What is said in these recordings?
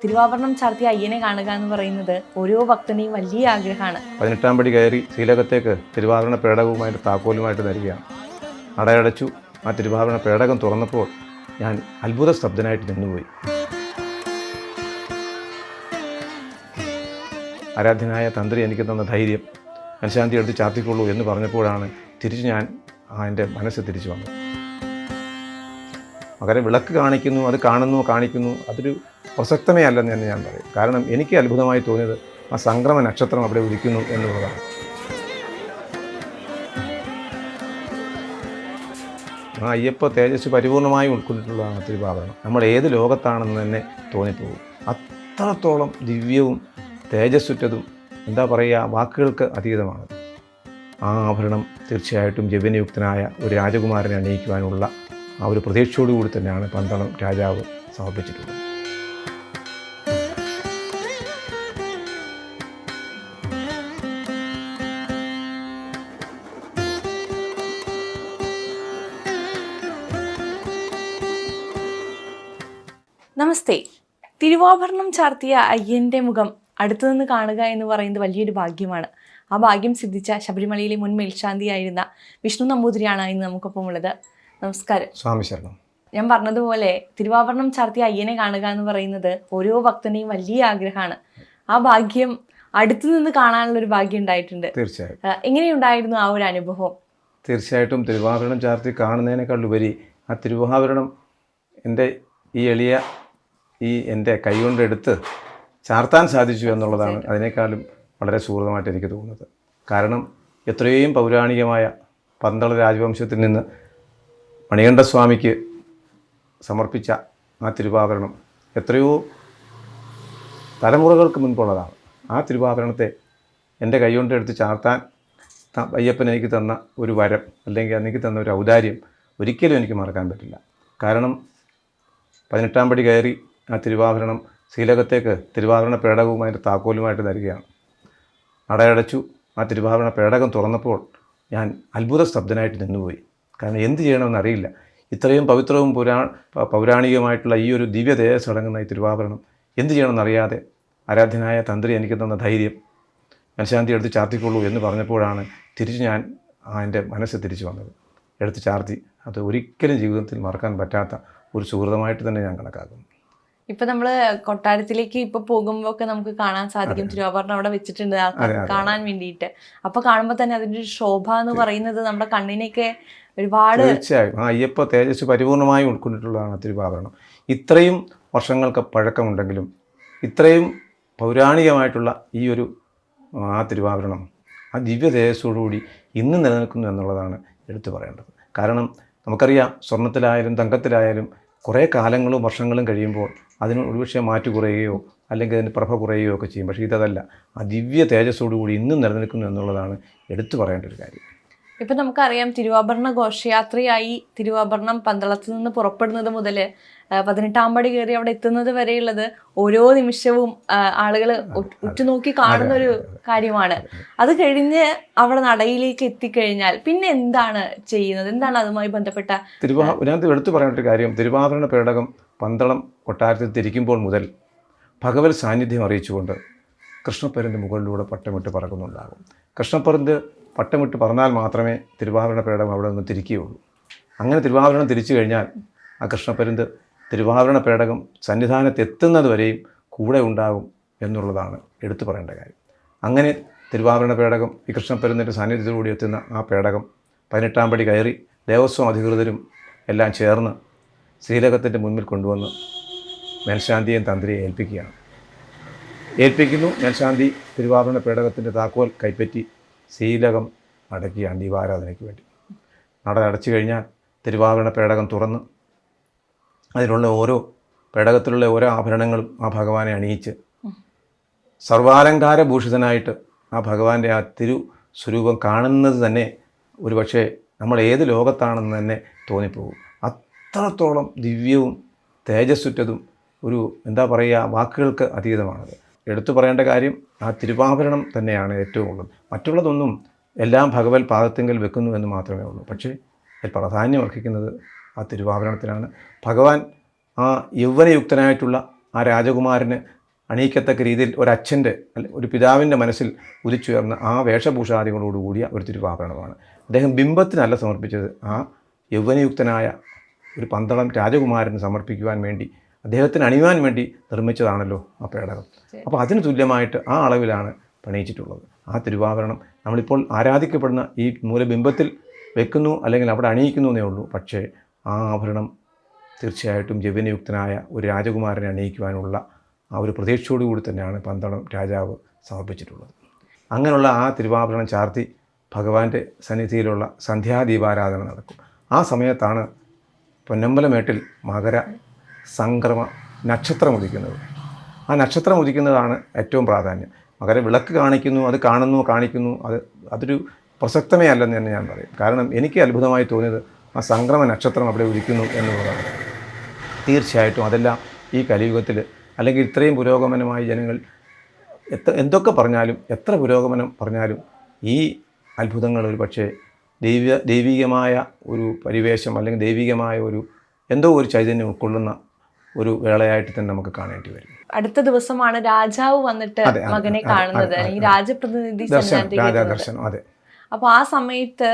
തിരുവാഭരണം ചാർത്തിയ അയ്യനെ കാണുക എന്ന് പറയുന്നത് ഓരോ ഭക്തനെയും വലിയ ആഗ്രഹമാണ്. 18-ാം പടി കയറി ശ്രീലകത്തേക്ക് തിരുവാഭരണ പേടകവുമായിട്ട് താക്കോലുമായിട്ട് തരികയാണ്. നടയടച്ചു. ആ തിരുവാഭരണ പേടകം തുറന്നപ്പോൾ ഞാൻ അത്ഭുത സ്തബ്ധനായിട്ട് നിന്നുപോയി. ആരാധ്യനായ തന്ത്രി എനിക്ക് തന്ന ധൈര്യം, മനഃശാന്തി എടുത്ത് ചാർത്തിക്കൊള്ളൂ എന്ന് പറഞ്ഞപ്പോഴാണ് തിരിച്ച് ഞാൻ എൻ്റെ മനസ്സ് തിരിച്ചു വന്നത്. മകരെ വിളക്ക് കാണിക്കുന്നു, അത് കാണിക്കുന്നു, അതൊരു പ്രസക്തമേ അല്ലെന്ന് തന്നെ ഞാൻ പറയും. കാരണം എനിക്ക് അത്ഭുതമായി തോന്നിയത് ആ സംക്രമ നക്ഷത്രം അവിടെ ഉദിക്കുന്നു എന്നുള്ളതാണ്. ആ അയ്യപ്പ തേജസ് പരിപൂർണമായി ഉൾക്കൊണ്ടിട്ടുള്ളതാണ് തിരുവാഭരണം. നമ്മൾ ഏത് ലോകത്താണെന്ന് തന്നെ തോന്നിപ്പോകും. അത്രത്തോളം ദിവ്യവും തേജസ്സുറ്റതും, എന്താ പറയുക, വാക്കുകൾക്ക് അതീതമാണ്. ആ ആഭരണം തീർച്ചയായിട്ടും ജവ്യനയുക്തനായ ഒരു രാജകുമാരനെ അണിയിക്കുവാനുള്ള ആ ഒരു പ്രതീക്ഷയോടുകൂടി തന്നെയാണ് പന്തളം രാജാവ് സമർപ്പിച്ചിട്ടുള്ളത്. നമസ്തേ. തിരുവാഭരണം ചാർത്തിയ അയ്യൻ്റെ മുഖം അടുത്തു നിന്ന് കാണുക എന്ന് പറയുന്നത് വലിയൊരു ഭാഗ്യമാണ്. ആ ഭാഗ്യം സിദ്ധിച്ച ശബരിമലയിലെ മുൻ മേൽശാന്തിയായിരുന്ന വിഷ്ണു നമ്പൂതിരിയാണ് ഇന്ന് നമുക്കൊപ്പം ഉള്ളത്. നമസ്കാരം. സ്വാമി ശരണം. ഞാൻ പറഞ്ഞതുപോലെ തിരുവാഭരണം ചാർത്തിയ അയ്യനെ കാണുക എന്ന് പറയുന്നത് ഓരോ ഭക്തനെയും വലിയ ആഗ്രഹമാണ്. ആ ഭാഗ്യം അടുത്തു നിന്ന് കാണാനുള്ളൊരു ഭാഗ്യം ഉണ്ടായിട്ടുണ്ട്. തീർച്ചയായും. എങ്ങനെയുണ്ടായിരുന്നു ആ ഒരു അനുഭവം? തീർച്ചയായിട്ടും തിരുവാഭരണം ചാർത്തി കാണുന്നതിനേക്കാളുപരി ആ തിരുവാഭരണം എൻ്റെ എൻ്റെ കൈകൊണ്ടെടുത്ത് ചാർത്താൻ സാധിച്ചു എന്നുള്ളതാണ് അതിനേക്കാളും വളരെ സുഹൃതമായിട്ട് എനിക്ക് തോന്നുന്നത്. കാരണം എത്രയും പൗരാണികമായ പന്തള രാജവംശത്തിൽ നിന്ന് മണികണ്ഠസ്വാമിക്ക് സമർപ്പിച്ച ആ തിരുവാഭരണം എത്രയോ തലമുറകൾക്ക് മുൻപുള്ളതാണ്. ആ തിരുവാഭരണത്തെ എൻ്റെ കൈകൊണ്ടെടുത്ത് ചാർത്താൻ അയ്യപ്പൻ എനിക്ക് തന്ന ഒരു വരം, അല്ലെങ്കിൽ എനിക്ക് തന്ന ഒരു ഔദാര്യം ഒരിക്കലും എനിക്ക് മറക്കാൻ പറ്റില്ല. കാരണം 18-ാം പടി കയറി ആ തിരുവാഭരണം ശ്രീലകത്തേക്ക് തിരുവാഭരണ പേടകവുമായിട്ട് താക്കോലുമായിട്ട് തരികയാണ്. നടയടച്ചു. ആ തിരുവാഭരണ പേടകം തുറന്നപ്പോൾ ഞാൻ അത്ഭുത സ്തബ്ധനായിട്ട് നിന്നുപോയി. കാരണം എന്ത് ചെയ്യണമെന്നറിയില്ല. ഇത്രയും പവിത്രവും പൗരാണികമായിട്ടുള്ള ഈ ഒരു ദിവ്യ തേജസ് അടങ്ങുന്ന ഈ തിരുവാഭരണം എന്ത് ചെയ്യണമെന്നറിയാതെ ആരാധ്യനായ തന്ത്രി എനിക്ക് തന്ന ധൈര്യം, മനഃശാന്തി എടുത്ത് ചാർത്തിക്കൊള്ളൂ എന്ന് പറഞ്ഞപ്പോഴാണ് തിരിച്ച് ഞാൻ എൻ്റെ മനസ്സ് തിരിച്ചു വന്നത്. എടുത്ത് ചാർത്തി. അത് ഒരിക്കലും ജീവിതത്തിൽ മറക്കാൻ പറ്റാത്ത ഒരു സുഹൃതമായിട്ട് തന്നെ ഞാൻ കണക്കാക്കുന്നു. ഇപ്പൊ നമ്മള് കൊട്ടാരത്തിലേക്ക് ഇപ്പൊ പോകുമ്പോ ഒക്കെ നമുക്ക് കാണാൻ സാധിക്കും തിരുവാഭരണം അവിടെ വെച്ചിട്ടുണ്ട് കാണാൻ വേണ്ടിയിട്ട്. അപ്പൊ കാണുമ്പോൾ തന്നെ അതിന്റെ ഒരു ശോഭ എന്ന് പറയുന്നത് നമ്മുടെ കണ്ണിനൊക്കെ ഒരുപാട്. തീർച്ചയായും ആ അയ്യപ്പ തേജസ് പരിപൂർണമായി ഉൾക്കൊണ്ടിട്ടുള്ളതാണ് തിരുവാഭരണം. ഇത്രയും വർഷങ്ങൾക്ക് പഴക്കമുണ്ടെങ്കിലും ഇത്രയും പൗരാണികമായിട്ടുള്ള ഈ ഒരു ആ തിരുവാഭരണം ആ ദിവ്യ തേജസ്സോടുകൂടി ഇന്ന് നിലനിൽക്കുന്നു എന്നുള്ളതാണ് എടുത്തു പറയേണ്ടത്. കാരണം നമുക്കറിയാം, സ്വർണത്തിലായാലും തങ്കത്തിലായാലും കുറേ കാലങ്ങളും വർഷങ്ങളും കഴിയുമ്പോൾ അതിന് ഒരുപക്ഷെ മാറ്റു കുറയുകയോ അല്ലെങ്കിൽ അതിന് പ്രഭ കുറയുകയോ ഒക്കെ ചെയ്യും. പക്ഷേ ഇതല്ല, ആ ദിവ്യ തേജസ്സോടുകൂടി ഇന്നും നിലനിൽക്കുന്നു എന്നുള്ളതാണ് എടുത്തു പറയേണ്ട ഒരു കാര്യം. ഇപ്പം നമുക്കറിയാം, തിരുവാഭരണ ഘോഷയാത്രയായി തിരുവാഭരണം പന്തളത്ത് നിന്ന് പുറപ്പെടുന്നത് മുതൽ 18-ാം പടി കയറി അവിടെ എത്തുന്നത് വരെയുള്ളത് ഓരോ നിമിഷവും ആളുകൾ ഉറ്റുനോക്കി കാണുന്ന ഒരു കാര്യമാണ്. അത് കഴിഞ്ഞ് അവിടെ നടയിലേക്ക് എത്തിക്കഴിഞ്ഞാൽ പിന്നെ എന്താണ് ചെയ്യുന്നത്? എന്താണ് അതുമായി ബന്ധപ്പെട്ട ഇതിനകത്ത് എടുത്തു പറയേണ്ട ഒരു കാര്യം, തിരുവാഭരണ പേടകം പന്തളം കൊട്ടാരത്തിൽ തിരിക്കുമ്പോൾ മുതൽ ഭഗവത് സാന്നിധ്യം അറിയിച്ചുകൊണ്ട് കൃഷ്ണപ്പരുന്ത് മുകളിലൂടെ പട്ടമിട്ട് പറക്കുന്നുണ്ടാകും. കൃഷ്ണപ്പരുന്ത് പട്ടമിട്ട് പറഞ്ഞാൽ മാത്രമേ തിരുവാഭരണ പേടകം അവിടെ നിന്ന് തിരിക്കുകയുള്ളൂ. അങ്ങനെ തിരുവാഭരണം തിരിച്ചു കഴിഞ്ഞാൽ ആ കൃഷ്ണപ്പരുന്ത് തിരുവാഭരണ പേടകം സന്നിധാനത്ത് എത്തുന്നത് വരെയും കൂടെ ഉണ്ടാകും എന്നുള്ളതാണ് എടുത്തു പറയേണ്ട കാര്യം. അങ്ങനെ തിരുവാഭരണ പേടകം ഈ കൃഷ്ണപ്പരുന്തിൻ്റെ സാന്നിധ്യത്തോടുകൂടി എത്തുന്ന ആ പേടകം 18-ാം പടി കയറി ദേവസ്വം അധികൃതരും എല്ലാം ചേർന്ന് ശ്രീലകത്തിൻ്റെ മുൻപിൽ കൊണ്ടുവന്ന് മേൽശാന്തിയെയും തന്ത്രിയെ ഏൽപ്പിക്കുന്നു. മേൽശാന്തി തിരുവാഭരണ പേടകത്തിൻ്റെ താക്കോൽ കൈപ്പറ്റി ശ്രീലകം അടയ്ക്കുകയാണ് ദീപാരാധനയ്ക്ക് വേണ്ടി. നട അടച്ചു കഴിഞ്ഞാൽ തിരുവാഭരണ പേടകം തുറന്ന് അതിലുള്ള പേടകത്തിലുള്ള ഓരോ ആഭരണങ്ങളും ആ ഭഗവാനെ അണിയിച്ച് സർവാലങ്കാര ഭൂഷിതനായിട്ട് ആ ഭഗവാന്റെ ആ തിരു സ്വരൂപം കാണുന്നത് തന്നെ ഒരുപക്ഷെ നമ്മൾ ഏത് ലോകത്താണെന്ന് തന്നെ തോന്നിപ്പോകും. അത്രത്തോളം ദിവ്യവും തേജസ്സുറ്റതും ഒരു എന്താ പറയുക, വാക്കുകൾക്ക് അതീതമാണത്. എടുത്തു പറയേണ്ട കാര്യം ആ തിരുവാഭരണം തന്നെയാണ് ഏറ്റവും ഉള്ളത്. മറ്റുള്ളതൊന്നും എല്ലാം ഭഗവത് പാദത്തിങ്കൽ വെക്കുന്നു എന്ന് മാത്രമേ ഉള്ളൂ. പക്ഷേ പ്രാധാന്യം അർഹിക്കുന്നത് ആ തിരുവാഭരണത്തിനാണ്. ഭഗവാൻ ആ യൗവനയുക്തനായിട്ടുള്ള ആ രാജകുമാരന് അണിയിക്കത്തക്ക രീതിയിൽ ഒരച്ഛൻ്റെ ഒരു പിതാവിൻ്റെ മനസ്സിൽ ഉദിച്ചുയർന്ന ആ വേഷഭൂഷാദികളോടുകൂടിയ ഒരു തിരുവാഭരണമാണ്. അദ്ദേഹം ബിംബത്തിനല്ല സമർപ്പിച്ചത്, ആ യൗവനയുക്തനായ ഒരു പന്തളം രാജകുമാരന് സമർപ്പിക്കുവാൻ വേണ്ടി, അദ്ദേഹത്തിന് അണിയുവാൻ വേണ്ടി നിർമ്മിച്ചതാണല്ലോ ആ പേടകം. അപ്പോൾ അതിന് തുല്യമായിട്ട് ആ അളവിലാണ് പണിയിച്ചിട്ടുള്ളത്. ആ തിരുവാഭരണം നമ്മളിപ്പോൾ ആരാധിക്കപ്പെടുന്ന ഈ മൂലബിംബത്തിൽ വെക്കുന്നു, അല്ലെങ്കിൽ അവിടെ അണിയിക്കുന്നു എന്നേ ഉള്ളൂ. പക്ഷേ ആ ആഭരണം തീർച്ചയായിട്ടും യൗവനയുക്തനായ ഒരു രാജകുമാരനെ അണിയിക്കുവാനുള്ള ആ ഒരു പ്രതീക്ഷയോടുകൂടി തന്നെയാണ് പന്തളം രാജാവ് സമർപ്പിച്ചിട്ടുള്ളത്. അങ്ങനെയുള്ള ആ തിരുവാഭരണം ചാർത്തി ഭഗവാന്റെ സന്നിധിയിലുള്ള സന്ധ്യാദീപാരാധന നടക്കും. ആ സമയത്താണ് പൊന്നമ്പലമേട്ടിൽ മകര സംക്രമ നക്ഷത്രം ഉദിക്കുന്നത്. ആ നക്ഷത്രം ഉദിക്കുന്നതാണ് ഏറ്റവും പ്രാധാന്യം. മകര വിളക്ക് കാണിക്കുന്നു, അത് കാണിക്കുന്നു, അതൊരു പ്രസക്തമേ അല്ലെന്ന് തന്നെ ഞാൻ പറയും. കാരണം എനിക്ക് അത്ഭുതമായി തോന്നിയത് ആ സംക്രമ നക്ഷത്രം അവിടെ ഉദിക്കുന്നു എന്നുള്ളതാണ്. തീർച്ചയായിട്ടും അതെല്ലാം ഈ കലിയുഗത്തിൽ, അല്ലെങ്കിൽ ഇത്രയും പുരോഗമനമായി ജനങ്ങൾ എന്തൊക്കെ പറഞ്ഞാലും, എത്ര പുരോഗമനം പറഞ്ഞാലും ഈ അത്ഭുതങ്ങൾ ഒരു പക്ഷേ ദൈവികമായ ഒരു പരിവേശം, അല്ലെങ്കിൽ ദൈവികമായ എന്തോ ഒരു ചൈതന്യം ഉൾക്കൊള്ളുന്ന ഒരു വേളയായിട്ട് തന്നെ നമുക്ക് കാണേണ്ടി വരും. അടുത്ത ദിവസമാണ് രാജാവ് വന്നിട്ട് മകനെ കാണുന്നത്, അല്ലെങ്കിൽ രാജപ്രതിനിധി രാജാദർശനം. അതെ. അപ്പോൾ ആ സമയത്ത്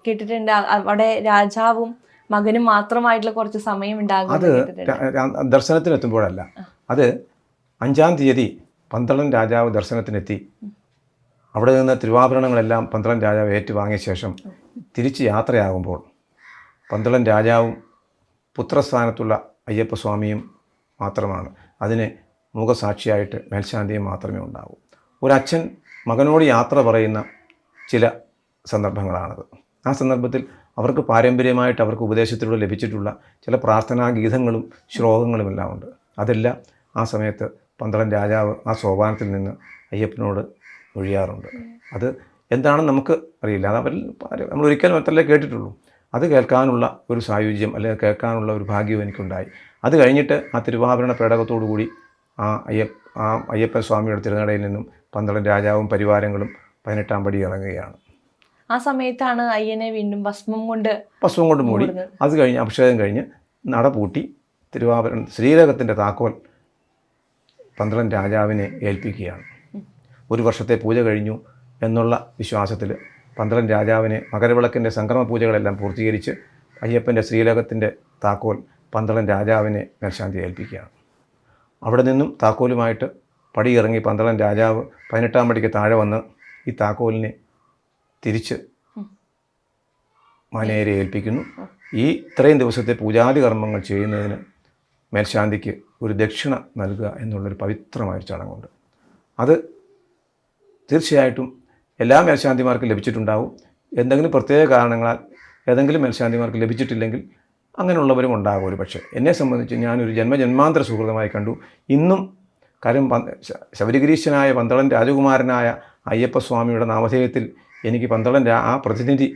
കേട്ടിട്ടുണ്ട് അവിടെ രാജാവും മകനും മാത്രമായിട്ടുള്ള കുറച്ച് സമയം ഉണ്ടാകും. അത് ദർശനത്തിനെത്തുമ്പോഴല്ല, അത് 5-ാം തീയതി പന്തളം രാജാവ് ദർശനത്തിനെത്തി. അവിടെ നിന്ന് തിരുവാഭരണങ്ങളെല്ലാം പന്തളം രാജാവ് ഏറ്റുവാങ്ങിയ ശേഷം തിരിച്ച് യാത്രയാകുമ്പോൾ പന്തളം രാജാവും പുത്രസ്ഥാനത്തുള്ള അയ്യപ്പസ്വാമിയും മാത്രമാണ്. അതിന് മൂകസാക്ഷിയായിട്ട് മേൽശാന്തിയും മാത്രമേ ഉണ്ടാവൂ. ഒരച്ഛൻ മകനോട് യാത്ര പറയുന്ന ചില സന്ദർഭങ്ങളാണത്. ആ സന്ദർഭത്തിൽ അവർക്ക് പാരമ്പര്യമായിട്ട് അവർക്ക് ഉപദേശത്തിലൂടെ ലഭിച്ചിട്ടുള്ള ചില പ്രാർത്ഥനാ ഗീതങ്ങളും ശ്ലോകങ്ങളുമെല്ലാം ഉണ്ട്. അതെല്ലാം ആ സമയത്ത് പന്തളം രാജാവ് ആ സോപാനത്തിൽ നിന്ന് അയ്യപ്പനോട് ഒഴിയാറുണ്ട്. അത് എന്താണെന്ന് നമുക്ക് അറിയില്ല. അത് നമ്മൾ ഒരിക്കലും മറ്റല്ലേ കേട്ടിട്ടുള്ളൂ. അത് കേൾക്കാനുള്ള ഒരു സായുജ്യം, അല്ലെങ്കിൽ കേൾക്കാനുള്ള ഒരു ഭാഗ്യവും എനിക്കുണ്ടായി. അത് കഴിഞ്ഞിട്ട് ആ തിരുവാഭരണ പേടകത്തോടുകൂടി ആ അയ്യപ്പൻ സ്വാമിയുടെ തിരുനടയിൽ നിന്നും പന്തളം രാജാവും പരിവാരങ്ങളും 18-ാം പടി ഇറങ്ങുകയാണ്. ആ സമയത്താണ് അയ്യനെ വീണ്ടും ഭസ്മം കൊണ്ട് മൂടി. അത് കഴിഞ്ഞ് അഭിഷേകം കഴിഞ്ഞ് നട പൂട്ടി തിരുവാഭരണ ശ്രീരകത്തിൻ്റെ താക്കോൽ പന്തളം രാജാവിനെ ഏൽപ്പിക്കുകയാണ്. 1 വർഷത്തെ പൂജ കഴിഞ്ഞു എന്നുള്ള വിശ്വാസത്തിൽ പന്തളം രാജാവിനെ മകരവിളക്കിൻ്റെ സംക്രമ പൂജകളെല്ലാം പൂർത്തീകരിച്ച് അയ്യപ്പൻ്റെ ശ്രീലകത്തിൻ്റെ താക്കോൽ പന്തളം രാജാവിനെ മേൽശാന്തി ഏൽപ്പിക്കുകയാണ്. അവിടെ നിന്നും താക്കോലുമായിട്ട് പടി ഇറങ്ങി പന്തളം രാജാവ് 18-ാം പടിക്ക് താഴെ വന്ന് ഈ താക്കോലിനെ തിരിച്ച് മാനേരെ ഏൽപ്പിക്കുന്നു. ഈ ഇത്രയും ദിവസത്തെ പൂജാതി കർമ്മങ്ങൾ ചെയ്യുന്നതിന് മേൽശാന്തിക്ക് ഒരു ദക്ഷിണ നൽകുക എന്നുള്ളൊരു പവിത്രമായൊരു ചടങ്ങുണ്ട്. അത് തീർച്ചയായിട്ടും എല്ലാ മേൽശാന്തിമാർക്കും ലഭിച്ചിട്ടുണ്ടാവും. എന്തെങ്കിലും പ്രത്യേക കാരണങ്ങളാൽ ഏതെങ്കിലും മേൽശാന്തിമാർക്ക് ലഭിച്ചിട്ടില്ലെങ്കിൽ അങ്ങനെയുള്ളവരും ഉണ്ടാകും ഒരു പക്ഷേ. എന്നെ സംബന്ധിച്ച് ഞാനൊരു ജന്മജന്മാന്തര സുഹൃതമായി കണ്ടു. ഇന്നും കാര്യം ശബരിഗിരീശനായ പന്തളം രാജകുമാരനായ അയ്യപ്പസ്വാമിയുടെ നാമധേയത്തിൽ എനിക്ക് പന്തളം ആ പ്രതിനിധി,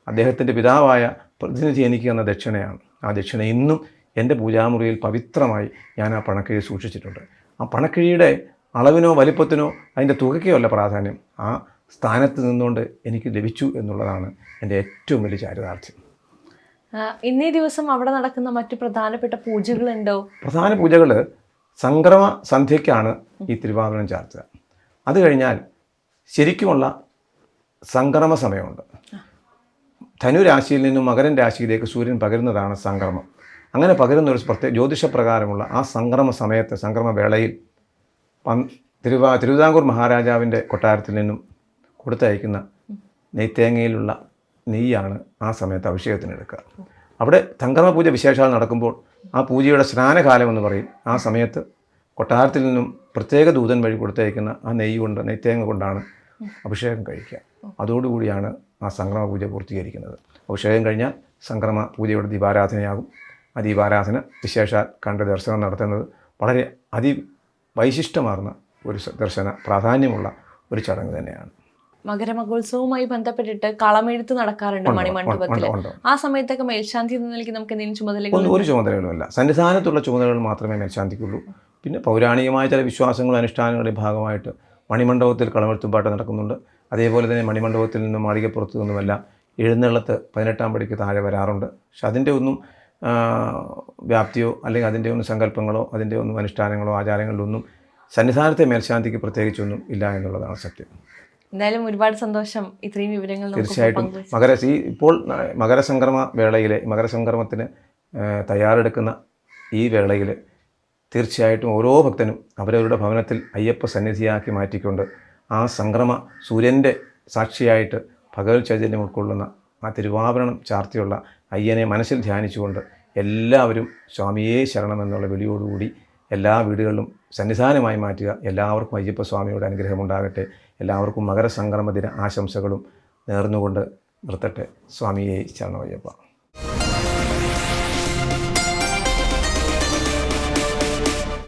അദ്ദേഹത്തിൻ്റെ പിതാവായ പ്രതിനിധി എനിക്ക് തന്ന ദക്ഷിണയാണ്. ആ ദക്ഷിണ ഇന്നും എൻ്റെ പൂജാമുറിയിൽ പവിത്രമായി ഞാൻ ആ പണക്കിഴി സൂക്ഷിച്ചിട്ടുണ്ട്. ആ പണക്കിഴിയുടെ അളവിനോ വലിപ്പത്തിനോ അതിൻ്റെ തുകയ്ക്കോ അല്ല പ്രാധാന്യം, ആ സ്ഥാനത്ത് നിന്നുകൊണ്ട് എനിക്ക് ലഭിച്ചു എന്നുള്ളതാണ് എൻ്റെ ഏറ്റവും വലിയ ചാരിതാർത്ഥ്യം. ഇന്നേ ദിവസം അവിടെ നടക്കുന്ന മറ്റു പ്രധാനപ്പെട്ട പൂജകളുണ്ടോ? പ്രധാന പൂജകൾ സംക്രമ സന്ധ്യയ്ക്കാണ് ഈ തിരുവാഭരണം ചാർത്തുക. അത് കഴിഞ്ഞാൽ ശരിക്കുമുള്ള സംക്രമ സമയമുണ്ട്. ധനുരാശിയിൽ നിന്നും മകരൻ രാശിയിലേക്ക് സൂര്യൻ പകരുന്നതാണ് സംക്രമം. അങ്ങനെ പകരുന്ന ഒരു പ്രത്യേക ജ്യോതിഷപ്രകാരമുള്ള ആ സംക്രമ സമയത്ത്, സംക്രമ വേളയിൽ തിരുവിതാംകൂർ മഹാരാജാവിൻ്റെ കൊട്ടാരത്തിൽ നിന്നും കൊടുത്തയക്കുന്ന നെയ്ത്തേങ്ങയിലുള്ള നെയ്യാണ് ആ സമയത്ത് അഭിഷേകത്തിനെടുക്കുക. അവിടെ സംക്രമ പൂജ വിശേഷാൽ നടക്കുമ്പോൾ ആ പൂജയുടെ സ്നാനകാലം എന്ന് പറയും. ആ സമയത്ത് കൊട്ടാരത്തിൽ നിന്നും പ്രത്യേക ദൂതൻ വഴി കൊടുത്തയക്കുന്ന ആ നെയ്ത്തേങ്ങ കൊണ്ടാണ് അഭിഷേകം കഴിക്കുക. അതോടുകൂടിയാണ് ആ സംക്രമ പൂജ പൂർത്തീകരിക്കുന്നത്. അഭിഷേകം കഴിഞ്ഞാൽ സംക്രമ പൂജയുടെ ദീപാരാധനയാകും. ആ ദീപാരാധന വിശേഷാൽ കണ്ട് ദർശനം നടത്തുന്നത് വളരെ വൈശിഷ്ടമാർന്ന ഒരു ദർശന പ്രാധാന്യമുള്ള ഒരു ചടങ്ങ് തന്നെയാണ്. മകരമഹോത്സവവുമായി ബന്ധപ്പെട്ടിട്ട് കളമെഴുത്ത് നടക്കാറുണ്ട് മണിമണ്ഡപത്തിൽ. ആ സമയത്തൊക്കെ മേൽശാന്തി എന്ന നിലയ്ക്ക് നമുക്ക് എന്തെങ്കിലും ചുമതലകൾ? ഒരു ചുമതലകളുമല്ല. സന്നിധാനത്തുള്ള ചുമതലകൾ മാത്രമേ മേൽശാന്തിക്കുള്ളൂ. പിന്നെ പൗരാണികമായ ചില വിശ്വാസങ്ങളും അനുഷ്ഠാനങ്ങളുടെയും ഭാഗമായിട്ട് മണിമണ്ഡപത്തിൽ കളമെഴുത്തുപാട്ട് നടക്കുന്നുണ്ട്. അതേപോലെ തന്നെ മണിമണ്ഡപത്തിൽ നിന്നും മാളികപ്പുറത്തു നിന്നുമെല്ലാം എഴുന്നള്ളത്ത് 18-ാം പടിക്ക് താഴെ വരാറുണ്ട്. പക്ഷെ അതിൻ്റെ ഒന്നും വ്യാപ്തിയോ അല്ലെങ്കിൽ അതിൻ്റെ ഒന്നും സങ്കല്പങ്ങളോ അതിൻ്റെ ഒന്നും അനുഷ്ഠാനങ്ങളോ ആചാരങ്ങളിലോ ഒന്നും സന്നിധാനത്തെ മേൽശാന്തിക്ക് പ്രത്യേകിച്ചൊന്നും ഇല്ല എന്നുള്ളതാണ് സത്യം. എന്തായാലും ഒരുപാട് സന്തോഷം ഇത്രയും വിവരങ്ങൾ നമുക്ക് തീർച്ചയായിട്ടും പങ്കുവച്ചു. ഇപ്പോൾ മകരസംക്രമ വേളയിലെ മകരസംക്രമത്തിന് തയ്യാറെടുക്കുന്ന ഈ വേളയിൽ തീർച്ചയായിട്ടും ഓരോ ഭക്തനും അവരവരുടെ ഭവനത്തിൽ അയ്യപ്പ സന്നിധിയാക്കി മാറ്റിക്കൊണ്ട് ആ സംക്രമ സൂര്യൻ്റെ സാക്ഷിയായിട്ട് ഭഗവത് ചൈതന്യം ഉൾക്കൊള്ളുന്ന ആ തിരുവാഭരണം ചാർത്തിയുള്ള അയ്യനെ മനസ്സിൽ ധ്യാനിച്ചുകൊണ്ട് എല്ലാവരും സ്വാമിയേ ശരണമെന്നുള്ള വിളിയോടുകൂടി എല്ലാ വീടുകളിലും സന്നിധാനമായി മാറ്റുക. എല്ലാവർക്കും അയ്യപ്പ സ്വാമിയുടെ അനുഗ്രഹമുണ്ടാകട്ടെ. എല്ലാവർക്കും മകരസംക്രമ ദിന ആശംസകളും നേർന്നുകൊണ്ട് നിർത്തട്ടെ. സ്വാമിയേ ശരണമയ്യപ്പ.